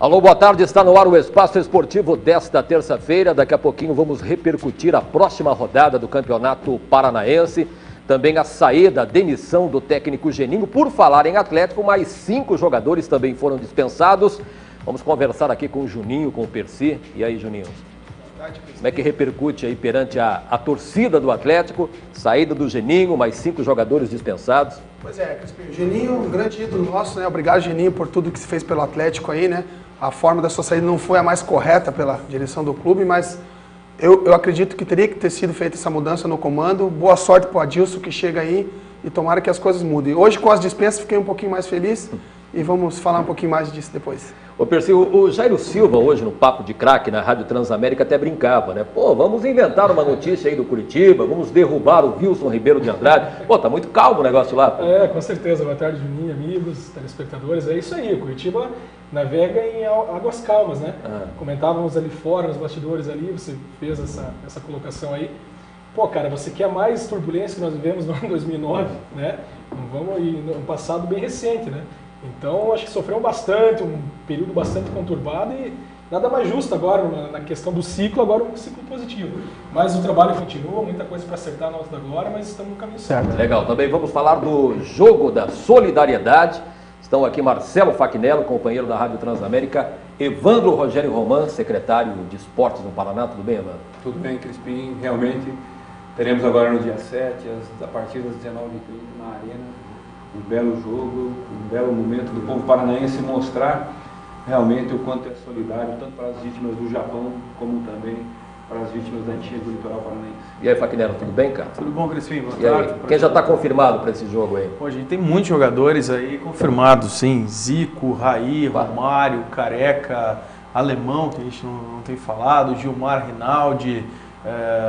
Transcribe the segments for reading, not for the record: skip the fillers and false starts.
Alô, boa tarde, está no ar o Espaço Esportivo desta terça-feira. Daqui a pouquinho vamos repercutir a próxima rodada do Campeonato Paranaense. Também a saída, a demissão do técnico Geninho. Por falar em Atlético, mais 5 jogadores também foram dispensados. Vamos conversar aqui com o Juninho, com o Percy. E aí, Juninho? Como é que repercute aí perante a torcida do Atlético? Saída do Geninho, mais 5 jogadores dispensados. Pois é, Crispim, Geninho, um grande ídolo nosso, né? Obrigado, Geninho, por tudo que se fez pelo Atlético aí, né? A forma da sua saída não foi a mais correta pela direção do clube, mas eu acredito que teria que ter sido feita essa mudança no comando. Boa sorte para o Adilson que chega aí e tomara que as coisas mudem. Hoje, com as dispensas, fiquei um pouquinho mais feliz e vamos falar um pouquinho mais disso depois. Ô Percy, o Jairo Silva hoje no Papo de Craque na Rádio Transamérica até brincava, né? Pô, vamos inventar uma notícia aí do Curitiba, vamos derrubar o Wilson Ribeiro de Andrade. Pô, tá muito calmo o negócio lá. Pô. É, com certeza. Boa tarde, Juninho, amigos, telespectadores. É isso aí, o Curitiba navega em águas calmas, né? Comentávamos ali fora, nos bastidores ali, você fez essa colocação aí. Pô, cara, você quer mais turbulência que nós vivemos no ano 2009, né? Vamos ir no passado bem recente, né? Então, acho que sofreu bastante, um período bastante conturbado e nada mais justo agora na questão do ciclo, agora um ciclo positivo. Mas o trabalho continua, muita coisa para acertar na Alta da Glória, mas estamos no caminho certo. Legal, também vamos falar do Jogo da Solidariedade. Estão aqui Marcelo Fachinello, companheiro da Rádio Transamérica, Evandro Rogério Roman, secretário de Esportes no Paraná. Tudo bem, Evandro? Tudo bem, Crispim. Realmente, teremos agora no dia 7, a partir das 19h30 na Arena, um belo jogo, um belo momento do povo paranaense mostrar realmente o quanto é solidário, tanto para as vítimas do Japão, como também para as vítimas da enchente do litoral paranaense. E aí, Fachinello, tudo bem, cara? Tudo bom, Crispim? Boa tarde. Quem já está confirmado para esse jogo aí? Pô, a gente tem muitos jogadores aí confirmados, sim. Zico, Raí, Romário, Careca, Alemão, que a gente não tem falado, Gilmar, Rinaldi,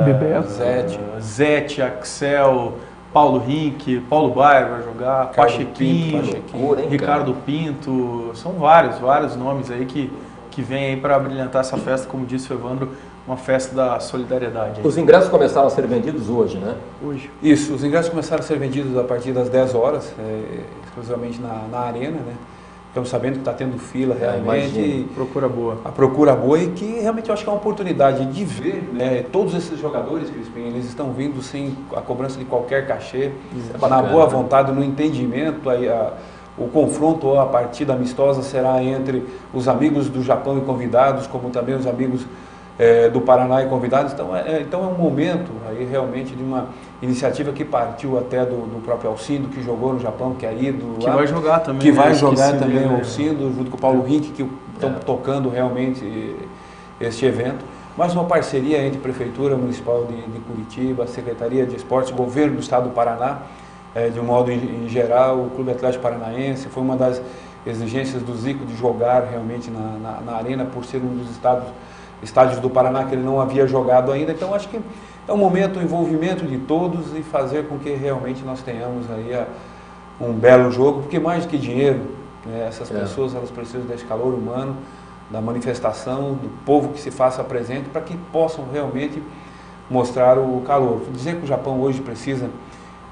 Bebeto, Zete, Axel, Paulo Rink, Paulo Baier vai jogar, Pachequinho, Ricardo Pinto, são vários nomes aí que vêm aí para brilhantar essa festa, como disse o Evandro, uma festa da solidariedade. Os ingressos começaram a ser vendidos hoje, né? Hoje. Isso, os ingressos começaram a ser vendidos a partir das 10 horas, exclusivamente na Arena, né? Estamos sabendo que está tendo fila realmente. Procura boa. A procura boa e que realmente eu acho que é uma oportunidade de ver, né, todos esses jogadores, Crispim, eles estão vindo sem a cobrança de qualquer cachê, na boa vontade, no entendimento, aí o confronto ou a partida amistosa será entre os amigos do Japão e convidados, como também os amigos do Paraná e convidados. Então é um momento aí realmente de uma iniciativa que partiu até do próprio Alcindo, que jogou no Japão, que é ídolo lá. Que vai jogar também. Que vai jogar também o Alcindo, junto com o Paulo Rink, que estão tocando realmente este evento. Mais uma parceria entre a Prefeitura Municipal de Curitiba, a Secretaria de Esportes, o Governo do Estado do Paraná, de um modo em geral, o Clube Atlético Paranaense. Foi uma das exigências do Zico de jogar realmente na Arena, por ser um dos estádios do Paraná que ele não havia jogado ainda. Então acho que é um momento, o envolvimento de todos e fazer com que realmente nós tenhamos aí um belo jogo, porque mais do que dinheiro, né, essas pessoas elas precisam desse calor humano, da manifestação, do povo que se faça presente para que possam realmente mostrar o calor. Dizer que o Japão hoje precisa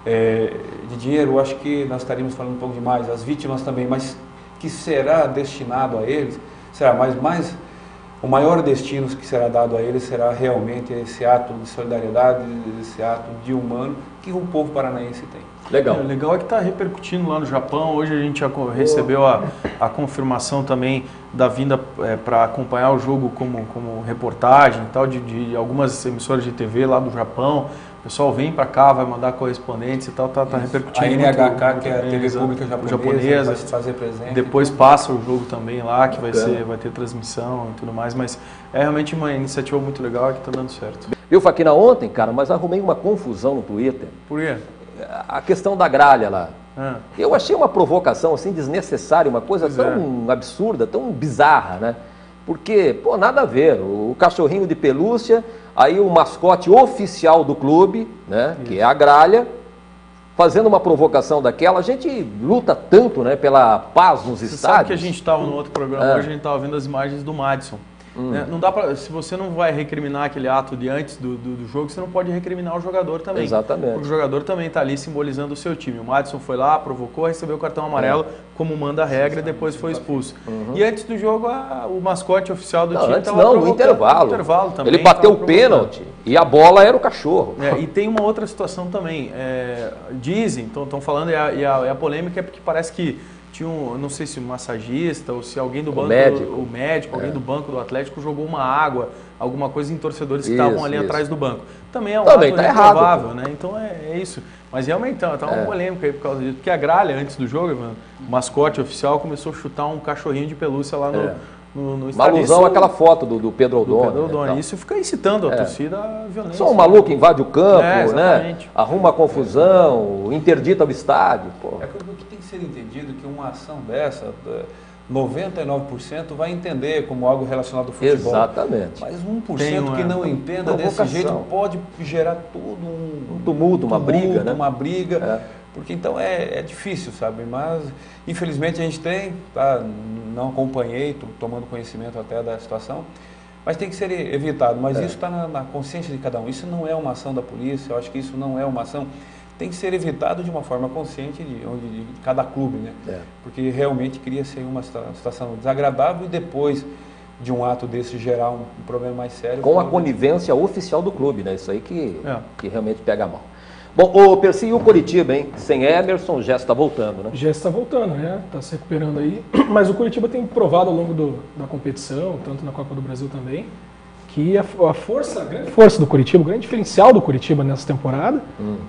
de dinheiro, eu acho que nós estaríamos falando um pouco demais, as vítimas também, mas que será destinado a eles, será mais o maior destino que será dado a eles será realmente esse ato de solidariedade, esse ato de humano que o povo paranaense tem. Legal. O legal é que está repercutindo lá no Japão. Hoje a gente já recebeu a confirmação também da vinda para acompanhar o jogo como reportagem e tal, de algumas emissoras de TV lá do Japão. O pessoal vem para cá, vai mandar correspondentes e tal, tá repercutindo. A NHK, que é a TV pública japonesa, vai se fazer presente. Depois passa o jogo também lá, que vai ter transmissão e tudo mais, mas é realmente uma iniciativa muito legal que está dando certo. Viu, Faquina, ontem, cara, mas arrumei uma confusão no Twitter. Por quê? A questão da gralha lá. Eu achei uma provocação assim desnecessária, uma coisa tão absurda, tão bizarra, né? Porque, pô, nada a ver. O cachorrinho de pelúcia, aí o mascote oficial do clube, né, que é a gralha, fazendo uma provocação daquela. A gente luta tanto, né, pela paz nos estádios. Sabe que a gente estava no outro programa hoje, a gente estava vendo as imagens do Madison. Né? Não dá pra, se você não vai recriminar aquele ato de antes do jogo, você não pode recriminar o jogador também. Exatamente. Porque o jogador também está ali simbolizando o seu time. O Madison foi lá, provocou, recebeu o cartão amarelo, como manda a regra, e depois foi expulso. E antes do jogo, o mascote oficial do time estava provocando. No intervalo também, ele bateu o pênalti e a bola era o cachorro. E tem uma outra situação também. Dizem, estão falando, e a polêmica é porque parece que tinha não sei se um massagista ou se alguém do banco, o médico, alguém do banco do Atlético jogou uma água, alguma coisa em torcedores que estavam ali atrás do banco. Também é um ato reprovável, né? Então é isso. Mas realmente tá uma polêmica aí por causa disso. Porque a Gralha, antes do jogo, o mascote oficial começou a chutar um cachorrinho de pelúcia lá no uma alusão àquela foto do Pedro Odoni. Isso fica incitando a torcida à violência. Só um maluco invade o campo, né? Arruma confusão, interdita o estádio. Pô. O que tem que ser entendido que uma ação dessa, 99% vai entender como algo relacionado ao futebol. Exatamente. Mas 1% que não entenda desse jeito pode gerar todo um tumulto, uma briga, né? Uma briga. Porque então é difícil, sabe? Mas infelizmente a gente tem, tá? Não acompanhei, estou tomando conhecimento até da situação, mas tem que ser evitado. Mas isso está na consciência de cada um. Isso não é uma ação da polícia, eu acho que isso não é uma ação. Tem que ser evitado de uma forma consciente de cada clube, né? Porque realmente cria-se uma situação desagradável e depois de um ato desse gerar um problema mais sério. Com a conivência oficial do clube, né? Isso aí que realmente pega mal. Bom, o Percy e o Coritiba, hein? Sem Emerson, já está voltando, né? Já está voltando, né? Está se recuperando aí. Mas o Coritiba tem provado ao longo da competição, tanto na Copa do Brasil também, que a grande força do Coritiba, o grande diferencial do Coritiba nessa temporada,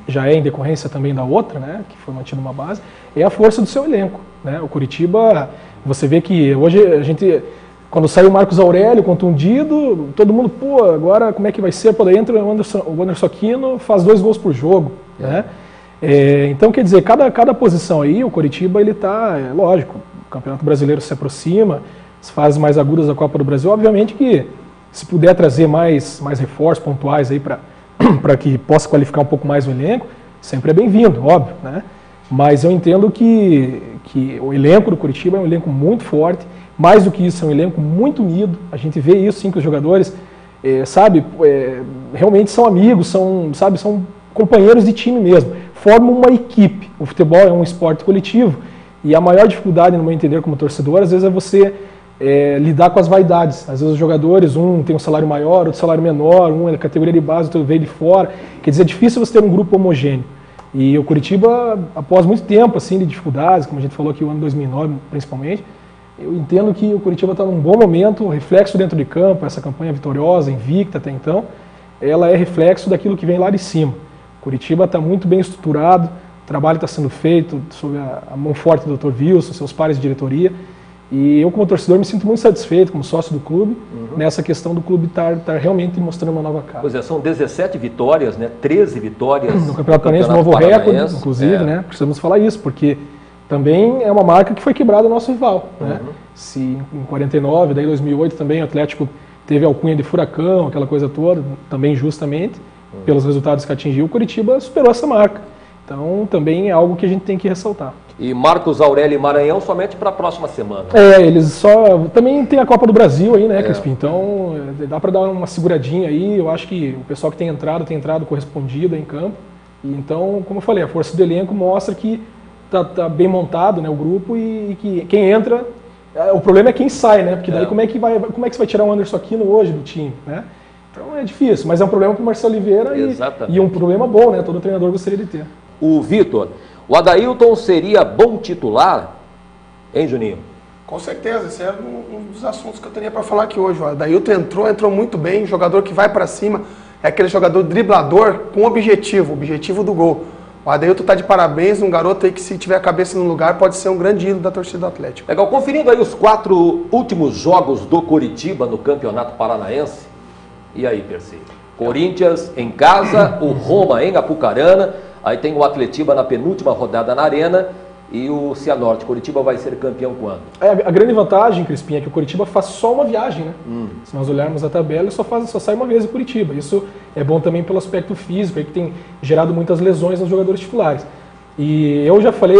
já é em decorrência também da outra, né? Que foi mantida uma base, é a força do seu elenco, né? O Coritiba, você vê que hoje a gente... Quando saiu o Marcos Aurélio contundido, todo mundo, pô, agora como é que vai ser? Pô, daí entra o Anderson Aquino, faz 2 gols por jogo, né? Então, quer dizer, cada posição aí, o Coritiba, ele tá, lógico, o Campeonato Brasileiro se aproxima, as fases mais agudas da Copa do Brasil, obviamente que se puder trazer mais reforços pontuais aí para que possa qualificar um pouco mais o elenco, sempre é bem-vindo, óbvio, né? Mas eu entendo que o elenco do Coritiba é um elenco muito forte. Mais do que isso, é um elenco muito unido. A gente vê isso, sim, que os jogadores, realmente são amigos, são companheiros de time mesmo. Formam uma equipe. O futebol é um esporte coletivo e a maior dificuldade, no meu entender, como torcedor, às vezes é você lidar com as vaidades. Às vezes os jogadores, um tem um salário maior, outro salário menor, um é da categoria de base, outro veio de fora. Quer dizer, é difícil você ter um grupo homogêneo. E o Coritiba, após muito tempo assim, de dificuldades, como a gente falou aqui, o ano 2009 principalmente, eu entendo que o Coritiba está num bom momento, reflexo dentro de campo, essa campanha vitoriosa, invicta até então, ela é reflexo daquilo que vem lá de cima. O Coritiba está muito bem estruturado, o trabalho está sendo feito sob a mão forte do Dr. Wilson, seus pares de diretoria, e eu como torcedor me sinto muito satisfeito como sócio do clube, nessa questão do clube estar realmente mostrando uma nova cara. Pois é, são 17 vitórias, né? 13 vitórias no Campeonato Paranaense, novo recorde, inclusive, né? Precisamos falar isso, porque também é uma marca que foi quebrada ao nosso rival, né? Se em 49, daí 2008 também o Atlético teve a alcunha de furacão, aquela coisa toda, também justamente, pelos resultados que atingiu, o Coritiba superou essa marca. Então também é algo que a gente tem que ressaltar. E Marcos Aurélio e Maranhão somente para a próxima semana. Eles também tem a Copa do Brasil aí, né, Crispim? Então dá para dar uma seguradinha aí. Eu acho que o pessoal que tem entrado correspondido em campo. E então, como eu falei, a força do elenco mostra que tá bem montado, né, o grupo, e que quem entra, o problema é quem sai, né? Porque daí como é que você vai tirar o Anderson Aquino hoje do time, né? Então é difícil, mas é um problema para o Marcelo Oliveira e um problema bom, né? Todo treinador gostaria de ter. O Vitor, o Adailton seria bom titular, hein, Juninho? Com certeza, esse é um dos assuntos que eu teria para falar aqui hoje. O Adailton entrou muito bem, jogador que vai para cima, é aquele jogador driblador com objetivo do gol. O Adailton está de parabéns, um garoto aí que, se tiver a cabeça no lugar, pode ser um grande ídolo da torcida do Atlético. Legal, conferindo aí os 4 últimos jogos do Coritiba no Campeonato Paranaense. E aí, Percy? Corinthians em casa, o Roma em Apucarana, aí tem o Atletiba na penúltima rodada na Arena e o Cianorte. Coritiba vai ser campeão quando? A grande vantagem, Crispim, é que o Coritiba faz só uma viagem, né? Se nós olharmos a tabela, ele só sai uma vez em Coritiba. Isso é bom também pelo aspecto físico, aí que tem gerado muitas lesões nos jogadores titulares. E eu já falei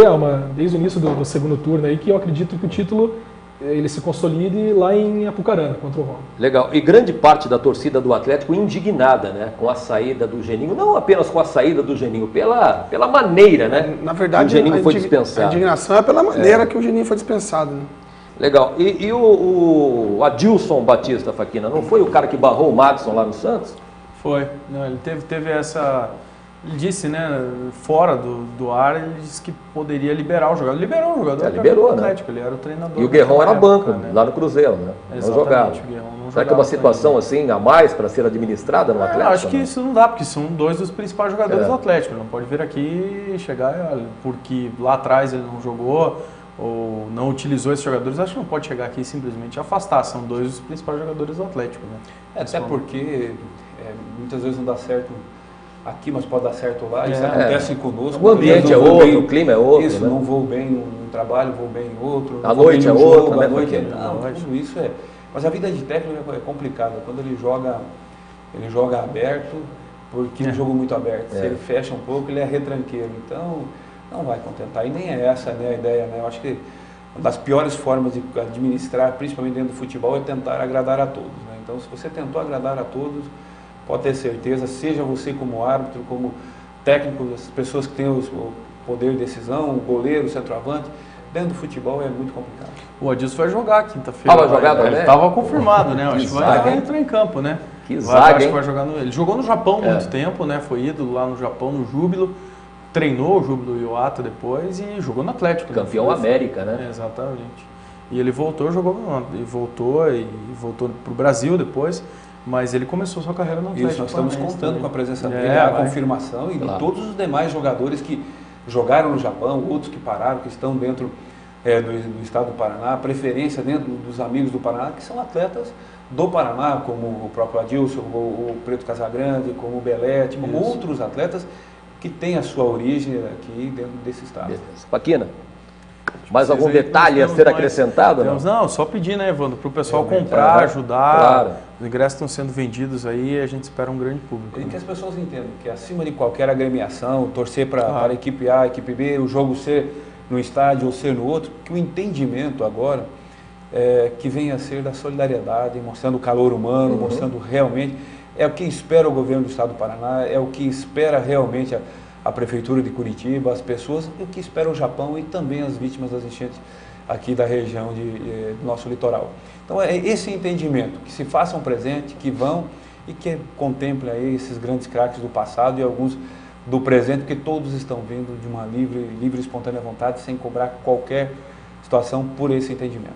desde o início do segundo turno aí que eu acredito que o título ele se consolide lá em Apucarana contra o Roma. Legal. E grande parte da torcida do Atlético indignada, né, com a saída do Geninho, não apenas com a saída do Geninho, pela maneira, né? Na verdade, que o Geninho foi dispensado. A indignação é pela maneira que o Geninho foi dispensado, né? Legal. E o Adilson Batista, Faquina, não foi o cara que barrou o Madison lá no Santos? Foi. Não, ele teve essa... Ele disse, né, fora do ar, ele disse que poderia liberar o jogador. Liberou o jogador. Liberou, né? Ele era o treinador. E o Guerrão era banco, né? Lá no Cruzeiro, né? Exatamente, não jogava. O Guerrão não Será que é uma situação assim a mais para ser administrada no Atlético? Acho que isso não dá, porque são dois dos principais jogadores do Atlético. Ele não pode vir aqui e chegar, porque lá atrás ele não jogou ou não utilizou esses jogadores. Acho que não pode chegar aqui e simplesmente afastar. São dois dos principais jogadores do Atlético, né? Até porque muitas vezes não dá certo aqui, mas pode dar certo lá. Isso acontece conosco. O ambiente é outro, o clima é outro. Isso, né? Não vou bem num trabalho, vou bem em outro. A noite é outra, né? A noite tudo isso é... Mas a vida de técnico é complicada. Quando ele joga aberto, porque ele jogou muito aberto. Se ele fecha um pouco, ele é retranqueiro. Então, não vai contentar. E nem é essa, né, a ideia, né? Eu acho que uma das piores formas de administrar, principalmente dentro do futebol, é tentar agradar a todos, né? Então, se você tentou agradar a todos, pode ter certeza, seja você como árbitro, como técnico, as pessoas que têm o poder de decisão, o goleiro, o centroavante, dentro do futebol é muito complicado. O Adilson vai jogar quinta-feira. Vai jogar também? Ele estava confirmado, né? Acho que vai entrar em campo, né? Que zaga, hein? Vai jogar ele jogou no Japão muito tempo, né? Foi ídolo lá no Japão, no Júbilo. Treinou o Júbilo Iwata depois e jogou no Atlético. Campeão América, né? Exatamente. E ele voltou para o Brasil depois. Mas ele começou sua carreira no Atlético. Isso, nós estamos contando com a presença dele, a confirmação e de todos os demais jogadores que jogaram no Japão, outros que pararam, que estão dentro do estado do Paraná, preferência dentro dos amigos do Paraná, que são atletas do Paraná, como o próprio Adilson, o Preto Casagrande, como o Belete, como outros atletas que têm a sua origem aqui dentro desse estado. Beleza. Faquina, mais algum detalhe a ser acrescentado? Não, só pedir, né, Evandro, para o pessoal comprar, ajudar. Claro. Os ingressos estão sendo vendidos aí e a gente espera um grande público. E que as pessoas entendam que acima de qualquer agremiação, torcer para a equipe A, a equipe B, o jogo ser no estádio ou ser no outro, que o entendimento agora que venha a ser da solidariedade, mostrando o calor humano, mostrando realmente, é o que espera o governo do estado do Paraná, é o que espera realmente a Prefeitura de Curitiba, as pessoas, e o que espera o Japão e também as vítimas das enchentes aqui da região do nosso litoral. Então é esse entendimento, que se façam presente, que vão e que contemplem aí esses grandes craques do passado e alguns do presente, porque todos estão vindo de uma livre e espontânea vontade, sem cobrar qualquer situação por esse entendimento.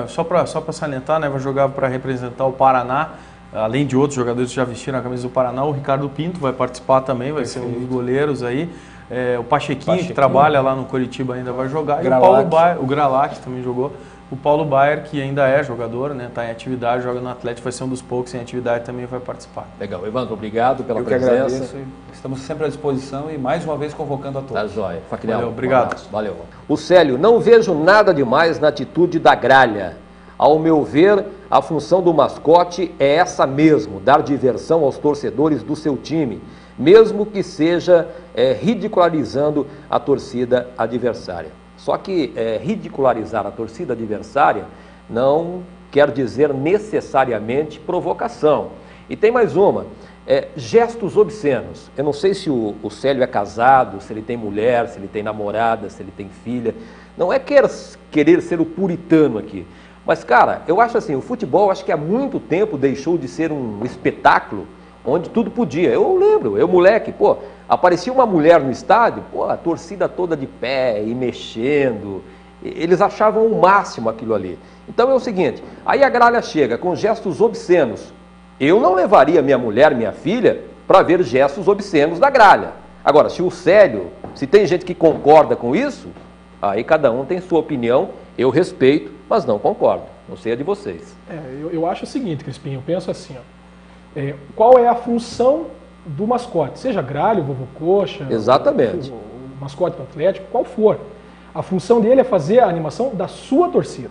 Só para salientar, né, vai jogar para representar o Paraná. Além de outros jogadores que já vestiram a camisa do Paraná, o Ricardo Pinto vai participar também, vai ser um dos goleiros aí. O Pachequinho, que trabalha lá no Curitiba, ainda vai jogar. E o Paulo Baier, o Gralac também jogou. O Paulo Baier, que ainda é jogador, né, está em atividade, joga no Atlético, vai ser um dos poucos em atividade, também vai participar. Legal. Evandro, obrigado pela presença. Eu que agradeço. Estamos sempre à disposição e mais uma vez convocando a todos. Tá jóia. Valeu, obrigado. Valeu. O Célio, não vejo nada demais na atitude da gralha. Ao meu ver, a função do mascote é essa mesmo, dar diversão aos torcedores do seu time, mesmo que seja ridicularizando a torcida adversária. Só que ridicularizar a torcida adversária não quer dizer necessariamente provocação. E tem mais uma, gestos obscenos. Eu não sei se o Célio é casado, se ele tem mulher, se ele tem namorada, se ele tem filha. Não é querer ser o puritano aqui. Mas, cara, eu acho assim, o futebol, acho que há muito tempo deixou de ser um espetáculo onde tudo podia. Eu lembro, moleque, aparecia uma mulher no estádio, a torcida toda de pé e mexendo. Eles achavam o máximo aquilo ali. Então é o seguinte, aí a gralha chega com gestos obscenos. Eu não levaria minha mulher, minha filha, para ver gestos obscenos da gralha. Agora, se tem gente que concorda com isso, aí cada um tem sua opinião, eu respeito, mas não concordo. Não sei a de vocês. Eu acho o seguinte, Crispim, eu penso assim, qual é a função do mascote? Seja gralho, vovô coxa, exatamente. O mascote do Atlético, qual for. A função dele é fazer a animação da sua torcida.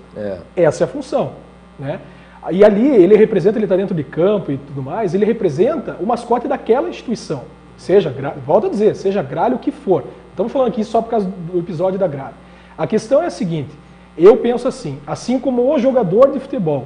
Essa é a função, né? E ali ele está dentro de campo e tudo mais, ele representa o mascote daquela instituição. Volto a dizer, seja gralho o que for. Estamos falando aqui só por causa do episódio da gralha. A questão é a seguinte, Eu penso assim como o jogador de futebol,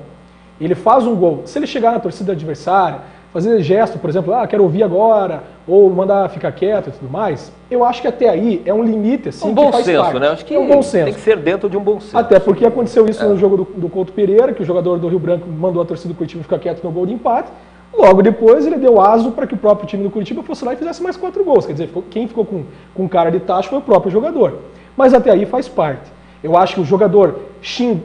ele faz um gol, se ele chegar na torcida adversária, fazer gesto, por exemplo, quero ouvir agora, ou mandar ficar quieto e tudo mais, eu acho que até aí é um limite, assim, um bom que faz senso, parte. né? Acho que é um bom senso. tem que ser dentro de um bom senso. Até porque aconteceu isso no jogo do Couto Pereira, que o jogador do Rio Branco mandou a torcida do Curitiba ficar quieto no gol de empate. Logo depois ele deu aso para que o próprio time do Curitiba fosse lá e fizesse mais 4 gols. Quer dizer, quem ficou com cara de tacho foi o próprio jogador. Mas até aí faz parte. Eu acho que o jogador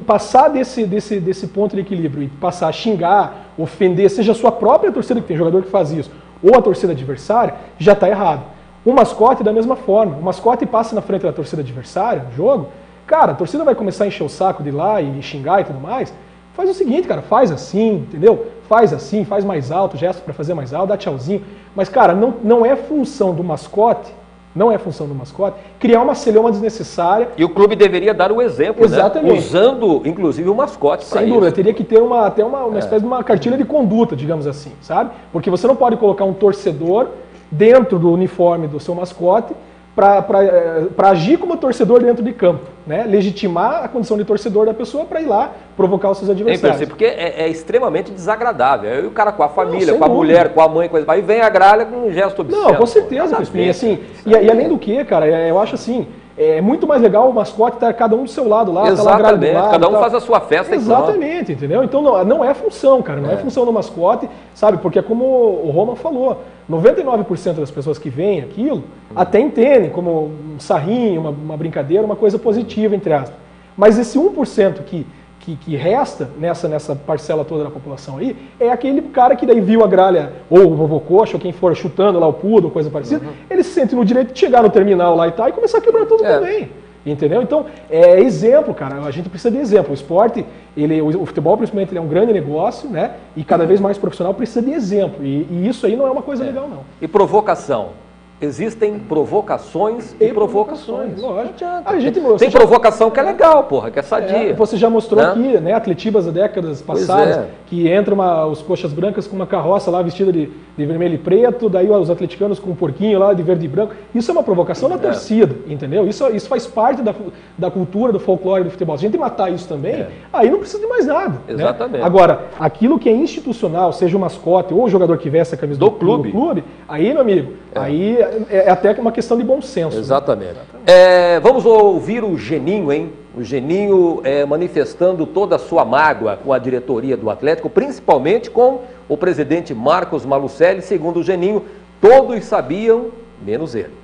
passar desse ponto de equilíbrio e passar a xingar, ofender, seja a sua própria torcida, que tem jogador que faz isso, ou a torcida adversária, já está errado. O mascote da mesma forma. O mascote passa na frente da torcida adversária no jogo, cara, a torcida vai começar a encher o saco de ir lá e xingar e tudo mais. Faz o seguinte, cara, faz assim, entendeu? Faz assim, faz mais alto, gesto para fazer mais alto, dá tchauzinho. Mas, cara, não é função do mascote, criar uma celeuma desnecessária. E o clube deveria dar o exemplo, exatamente, né? Usando, inclusive, o mascote para isso. Sem dúvida, teria que ter até uma espécie de uma cartilha de conduta, digamos assim, sabe? Porque você não pode colocar um torcedor dentro do uniforme do seu mascote para agir como torcedor dentro de campo, né? Legitimar a condição de torcedor da pessoa para ir lá provocar os seus adversários. Porque é extremamente desagradável. Aí o cara com a família, com a mulher, com a mãe, coisa, aí vem a gralha com um gesto obsceno. Não, com certeza, Crispim. Assim, e além do que, cara, eu acho assim, é muito mais legal o mascote estar cada um do seu lado lá, exatamente, tá lá cada um faz a sua festa. Exatamente, entendeu? Então não é função, cara, não é função do mascote, sabe? Porque é como o Roman falou, 99% das pessoas que veem aquilo até entendem como um sarrinho, uma brincadeira, uma coisa positiva, entre aspas. Mas esse 1% que resta nessa parcela toda da população aí, é aquele cara que daí viu a gralha, ou o vovô coxa, ou quem for chutando lá o pudo, ou coisa parecida, ele se sente no direito de chegar no terminal lá e tal, e começar a quebrar tudo também. Entendeu? Então, é exemplo, cara, a gente precisa de exemplo. O esporte, o futebol principalmente, ele é um grande negócio, né? E cada vez mais profissional precisa de exemplo. E isso aí não é uma coisa legal, não. E provocação? Existem provocações e provocações. Lógico. Tem provocação que é legal, porra, que é sadia. Você já mostrou aqui, né, Atletibas há décadas passadas, que entram os coxas brancas com uma carroça lá vestida de vermelho e preto, daí os atleticanos com um porquinho lá de verde e branco. Isso é uma provocação da torcida, entendeu? Isso faz parte da cultura, do folclore do futebol. Se a gente matar isso também, aí não precisa de mais nada. Exatamente. Né? Agora, aquilo que é institucional, seja o mascote ou o jogador que veste a camisa do clube, aí, meu amigo, aí é até uma questão de bom senso. Exatamente. Vamos ouvir o Geninho, hein? O Geninho manifestando toda a sua mágoa com a diretoria do Atlético, principalmente com o presidente Marcos Malucelli. Segundo o Geninho, todos sabiam, menos ele.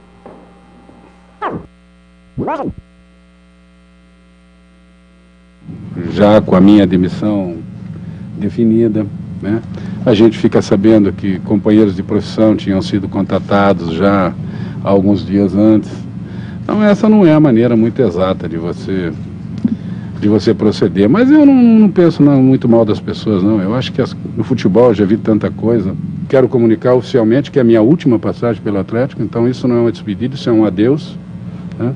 Já com a minha demissão definida, né? A gente fica sabendo que companheiros de profissão tinham sido contatados já há alguns dias antes. Então essa não é a maneira muito exata de você proceder. Mas eu não penso muito mal das pessoas, não. Eu acho que no futebol eu já vi tanta coisa. Quero comunicar oficialmente que é a minha última passagem pelo Atlético, então isso não é uma despedida, isso é um adeus, né?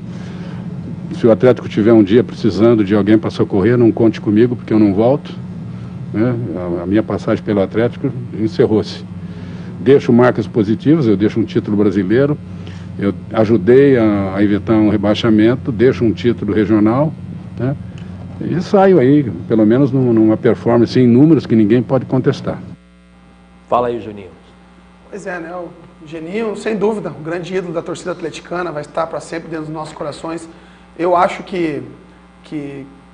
Se o Atlético tiver um dia precisando de alguém para socorrer, não conte comigo, porque eu não volto. Né? A minha passagem pelo Atlético encerrou-se. Deixo marcas positivas, eu deixo um título brasileiro, eu ajudei a evitar um rebaixamento, deixo um título regional, né? E saio aí, pelo menos numa performance em números que ninguém pode contestar. Fala aí, Juninho. Pois é, né? O Geninho, sem dúvida, o grande ídolo da torcida atleticana, vai estar para sempre dentro dos nossos corações. Eu acho que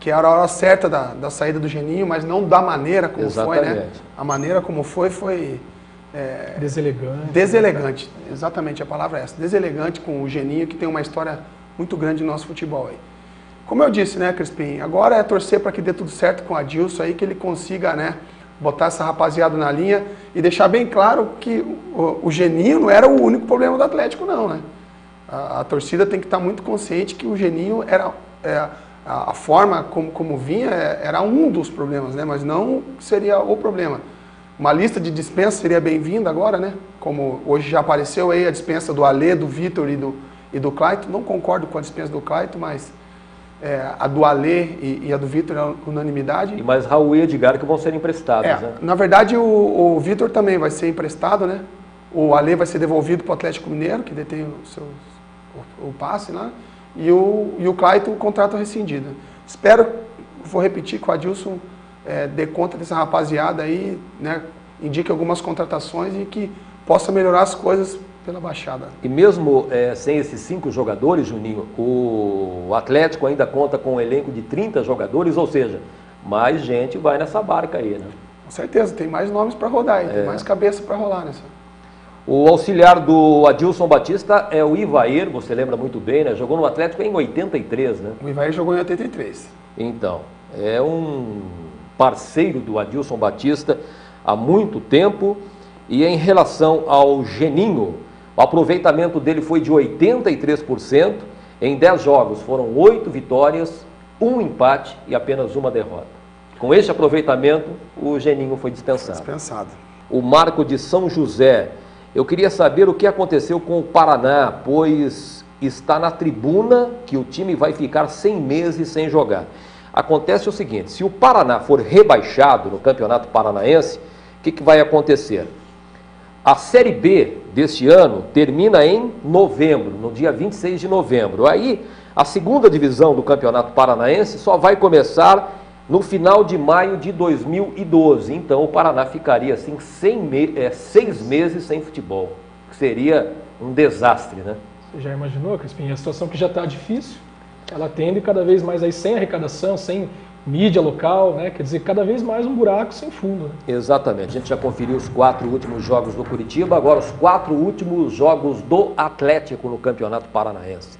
era a hora certa da saída do Geninho, mas não da maneira como foi, né? A maneira como foi deselegante. Deselegante, exatamente, a palavra é essa. Deselegante com o Geninho, que tem uma história muito grande no nosso futebol aí. Como eu disse, né, Crispim, agora é torcer para que dê tudo certo com o Adilson aí, que ele consiga, né, botar essa rapaziada na linha e deixar bem claro que o Geninho não era o único problema do Atlético, não, né? A torcida tem que estar muito consciente que o Geninho era... a forma como vinha era um dos problemas, né? Mas não seria o problema. Uma lista de dispensa seria bem-vinda agora, né? Como hoje já apareceu aí a dispensa do Alê, do Vitor e do Clayton. Não concordo com a dispensa do Clayton, mas a do Alê e a do Vitor é unanimidade. E mais Raul e Edgar que vão ser emprestados, né? Na verdade, o Vitor também vai ser emprestado, né? O Alê vai ser devolvido para o Atlético Mineiro, que detém o passe lá. E o Clayton, o contrato rescindido. espero, vou repetir, que o Adilson dê conta dessa rapaziada aí, né, indique algumas contratações e que possa melhorar as coisas pela Baixada. E mesmo sem esses 5 jogadores, Juninho, o Atlético ainda conta com um elenco de 30 jogadores, ou seja, mais gente vai nessa barca aí, né? Com certeza, tem mais nomes para rodar aí, tem mais cabeça para rolar nessa. O auxiliar do Adilson Batista é o Ivair, você lembra muito bem, né? Jogou no Atlético em 83, né? O Ivair jogou em 83. Então, é um parceiro do Adilson Batista há muito tempo. E em relação ao Geninho, o aproveitamento dele foi de 83%. Em 10 jogos foram 8 vitórias, 1 empate e apenas 1 derrota. Com este aproveitamento, o Geninho foi dispensado. O Marco de São José, eu queria saber o que aconteceu com o Paraná, pois está na tribuna que o time vai ficar 100 meses sem jogar. Acontece o seguinte, se o Paraná for rebaixado no Campeonato Paranaense, o que vai acontecer? A Série B deste ano termina em novembro, no dia 26 de novembro. Aí, a segunda divisão do Campeonato Paranaense só vai começar no final de maio de 2012. Então, o Paraná ficaria, assim, 6 meses sem futebol. Que seria um desastre, né? Você já imaginou, Crispim? A situação que já está difícil, ela tende cada vez mais aí sem arrecadação, sem mídia local, né? Quer dizer, cada vez mais um buraco sem fundo. Né? Exatamente. A gente já conferiu os 4 últimos jogos do Curitiba, agora os 4 últimos jogos do Atlético no Campeonato Paranaense.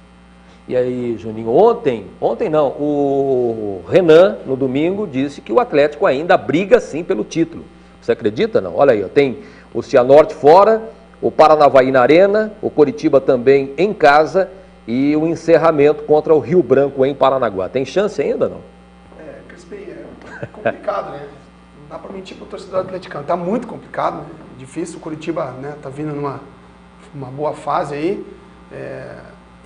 E aí, Juninho, ontem não, o Renan, no domingo, disse que o Atlético ainda briga sim pelo título. Você acredita, não? Olha aí, ó, tem o Cianorte fora, o Paranavaí na Arena, o Curitiba também em casa e o encerramento contra o Rio Branco em Paranaguá. Tem chance ainda, não? É complicado, né? Não dá para mentir para o torcedor atleticano. Tá muito complicado, né? Difícil. O Curitiba, né, tá vindo numa boa fase aí.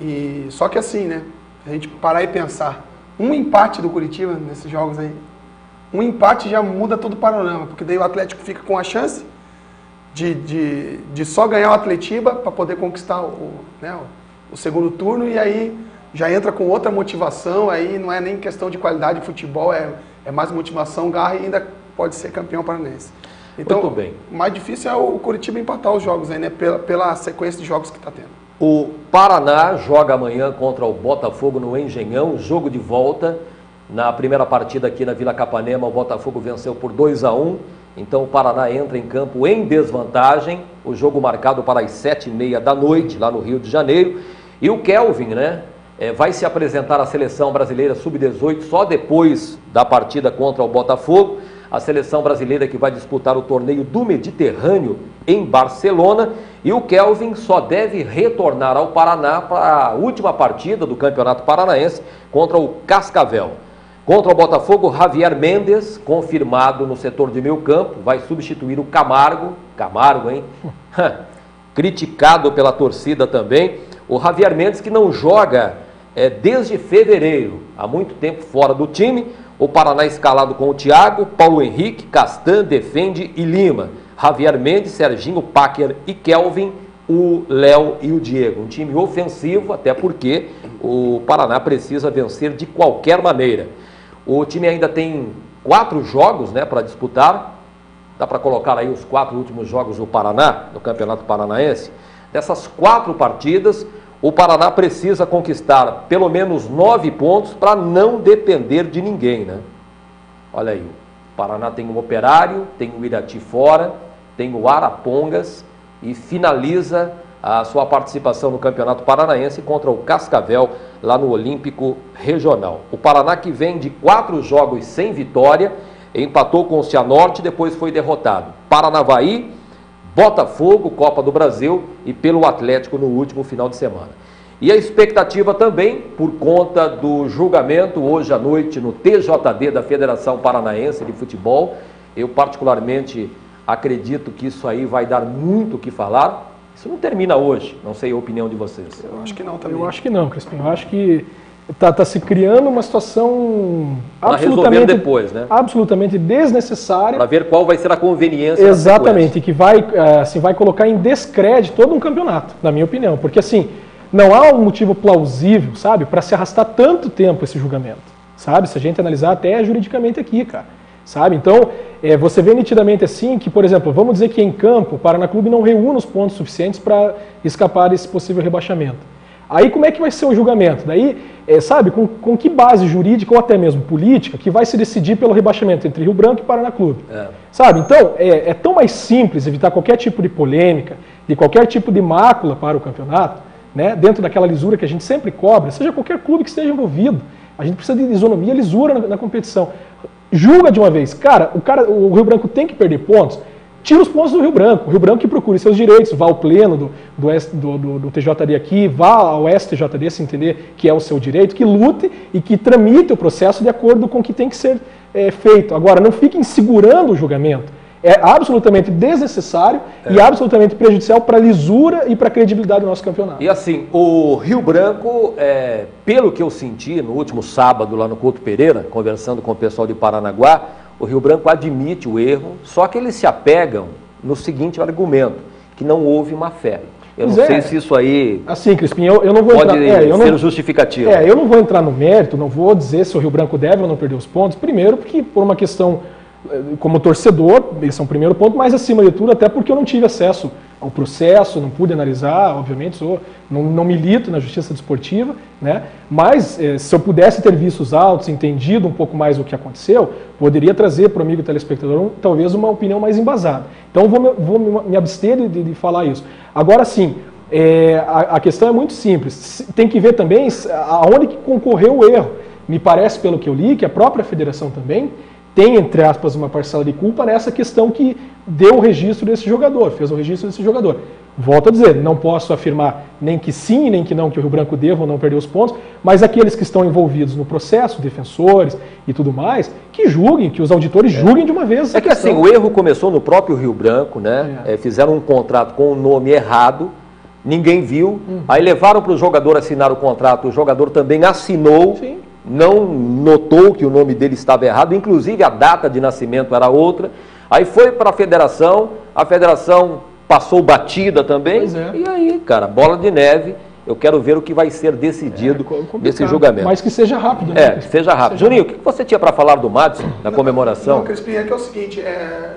E só que assim, né? A gente parar e pensar, um empate do Curitiba nesses jogos aí, um empate já muda todo o panorama, porque daí o Atlético fica com a chance de só ganhar o Atletiba para poder conquistar o segundo turno, e aí já entra com outra motivação, aí não é nem questão de qualidade de futebol, é mais motivação, garra, e ainda pode ser campeão paranaense. Então, muito bem. O mais difícil é o Curitiba empatar os jogos aí, né? Pela sequência de jogos que está tendo. O Paraná joga amanhã contra o Botafogo no Engenhão, jogo de volta. Na primeira partida aqui na Vila Capanema, o Botafogo venceu por 2-1. Então o Paraná entra em campo em desvantagem. O jogo marcado para as 7h30 da noite, lá no Rio de Janeiro. E o Kelvin, né? Vai se apresentar à Seleção Brasileira Sub-18 só depois da partida contra o Botafogo. A Seleção Brasileira que vai disputar o torneio do Mediterrâneo em Barcelona. E o Kelvin só deve retornar ao Paraná para a última partida do Campeonato Paranaense contra o Cascavel. Contra o Botafogo, Javier Mendes, confirmado no setor de meio campo, vai substituir o Camargo. Camargo, hein? Criticado pela torcida também. O Javier Mendes que não joga desde fevereiro, há muito tempo fora do time. O Paraná escalado com o Thiago, Paulo Henrique, Castan, Defende e Lima. Javier Mendes, Serginho, Packer e Kelvin, o Léo e o Diego. Um time ofensivo, até porque o Paraná precisa vencer de qualquer maneira. O time ainda tem 4 jogos, né, para disputar. Dá para colocar aí os 4 últimos jogos do Paraná, do Campeonato Paranaense. Dessas 4 partidas, o Paraná precisa conquistar pelo menos 9 pontos para não depender de ninguém, né? Olha aí, o Paraná tem o Operário, tem o Irati fora, tem o Arapongas e finaliza a sua participação no Campeonato Paranaense contra o Cascavel, lá no Olímpico Regional. O Paraná que vem de 4 jogos sem vitória, empatou com o Cianorte e depois foi derrotado. Paranavaí, Botafogo, Copa do Brasil e pelo Atlético no último final de semana. E a expectativa também, por conta do julgamento hoje à noite no TJD da Federação Paranaense de Futebol, eu particularmente acredito que isso aí vai dar muito o que falar. Isso não termina hoje, não sei a opinião de vocês. Eu acho que não também. Eu acho que não, Crispim. Eu acho que está se criando uma situação depois, né? Absolutamente desnecessária. Para ver qual vai ser a conveniência. Exatamente, que vai colocar em descrédito todo um campeonato, na minha opinião. Porque assim, não há um motivo plausível, sabe, para se arrastar tanto tempo esse julgamento. sabe? Se a gente analisar até juridicamente aqui, cara, sabe? Então, você vê nitidamente assim que, por exemplo, vamos dizer que em campo o Paraná Clube não reúne os pontos suficientes para escapar desse possível rebaixamento. Aí como é que vai ser o julgamento? Daí, sabe, com que base jurídica ou até mesmo política que vai se decidir pelo rebaixamento entre Rio Branco e Paraná Clube? Sabe, então, é tão mais simples evitar qualquer tipo de polêmica, de qualquer tipo de mácula para o campeonato, né, dentro daquela lisura que a gente sempre cobra, seja qualquer clube que esteja envolvido. A gente precisa de isonomia, lisura na competição. Julga de uma vez. Cara, o Rio Branco tem que perder pontos, tira os pontos do Rio Branco. O Rio Branco que procure seus direitos, vá ao pleno do TJD aqui, vá ao STJD se entender que é o seu direito, que lute e que tramite o processo de acordo com o que tem que ser feito. Agora, não fiquem segurando o julgamento. É absolutamente desnecessário e absolutamente prejudicial para a lisura e para a credibilidade do nosso campeonato. E assim, o Rio Branco, pelo que eu senti no último sábado lá no Couto Pereira, conversando com o pessoal de Paranaguá, o Rio Branco admite o erro, só que eles se apegam no seguinte argumento, que não houve má fé. Eu não sei se isso aí assim, Crispim, eu não vou pode entrar, ser justificativo. Eu não vou entrar no mérito, não vou dizer se o Rio Branco deve ou não perder os pontos. Primeiro, porque por uma questão como torcedor, esse é um primeiro ponto, mas acima de tudo, até porque eu não tive acesso ao processo, não pude analisar, obviamente, não milito na justiça desportiva, né? Mas se eu pudesse ter visto os autos, entendido um pouco mais o que aconteceu, poderia trazer para o amigo telespectador talvez uma opinião mais embasada. Então vou me abster de falar isso. Agora sim, a questão é muito simples, tem que ver também aonde que concorreu o erro. Me parece, pelo que eu li, que a própria federação também tem, entre aspas, uma parcela de culpa nessa questão que deu o registro desse jogador, fez o registro desse jogador. Volto a dizer, não posso afirmar nem que sim, nem que não, que o Rio Branco deva ou não perder os pontos, mas aqueles que estão envolvidos no processo, defensores e tudo mais, que julguem, que os auditores julguem de uma vez. É que assim, o erro começou no próprio Rio Branco, né? Fizeram um contrato com o nome errado, ninguém viu, aí levaram para o jogador assinar o contrato, o jogador também assinou. Sim. Não notou que o nome dele estava errado, inclusive a data de nascimento era outra. Aí foi para a federação passou batida também. E aí, cara, bola de neve. Eu quero ver o que vai ser decidido desse julgamento. Mas que seja rápido, né? Que seja rápido. Juninho, o que você tinha para falar do Madison, na comemoração? Não, Crispim, é que é o seguinte,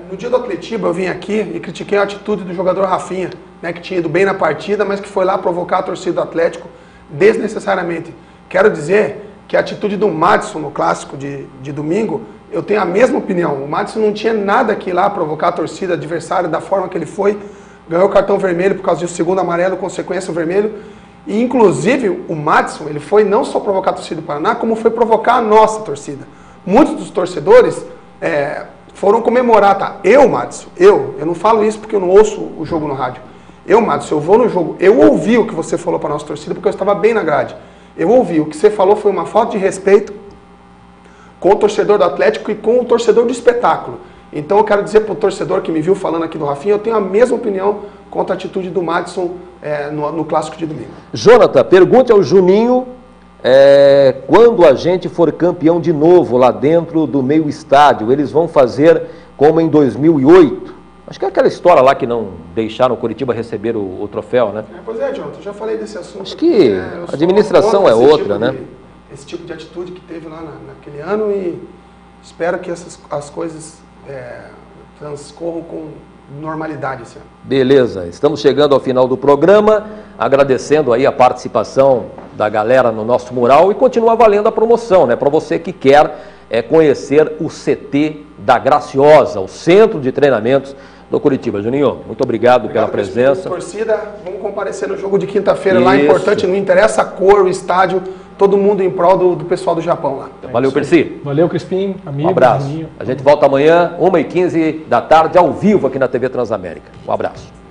no dia do Atletiba eu vim aqui e critiquei a atitude do jogador Rafinha, né, que tinha ido bem na partida, mas que foi lá provocar a torcida do Atlético desnecessariamente. Quero dizer que a atitude do Madison no clássico de domingo, eu tenho a mesma opinião. O Madison não tinha nada que ir lá provocar a torcida adversária da forma que ele foi. Ganhou o cartão vermelho por causa do segundo amarelo, consequência o vermelho. E inclusive o Madison, ele foi não só provocar a torcida do Paraná, como foi provocar a nossa torcida. Muitos dos torcedores foram comemorar, tá? Madison, eu não falo isso porque eu não ouço o jogo no rádio. Madison, eu vou no jogo, eu ouvi o que você falou para a nossa torcida porque eu estava bem na grade. Eu ouvi, o que você falou foi uma falta de respeito com o torcedor do Atlético e com o torcedor do espetáculo. Então eu quero dizer para o torcedor que me viu falando aqui do Rafinha, eu tenho a mesma opinião quanto a atitude do Madison no clássico de domingo. Jonathan, pergunte ao Juninho quando a gente for campeão de novo lá dentro do meio estádio, eles vão fazer como em 2008? Acho que é aquela história lá que não deixaram o Coritiba receber o troféu, né? Pois é, Jonathan, eu já falei desse assunto. Acho que a administração é outra, né? Esse tipo de atitude que teve lá naquele ano e espero que as coisas transcorram com normalidade esse ano. Beleza, estamos chegando ao final do programa, agradecendo aí a participação da galera no nosso mural e continua valendo a promoção, né? Para você que quer conhecer o CT da Graciosa, o centro de treinamentos do Coritiba. Juninho, muito obrigado pela presença. Torcida, vamos comparecer no jogo de quinta-feira lá, importante, não interessa a cor, o estádio, todo mundo em prol do pessoal do Japão lá. Valeu, Percy. Valeu, Crispim, amigo. Um abraço. Juninho. A gente volta amanhã, 1h15 da tarde, ao vivo aqui na TV Transamérica. Um abraço.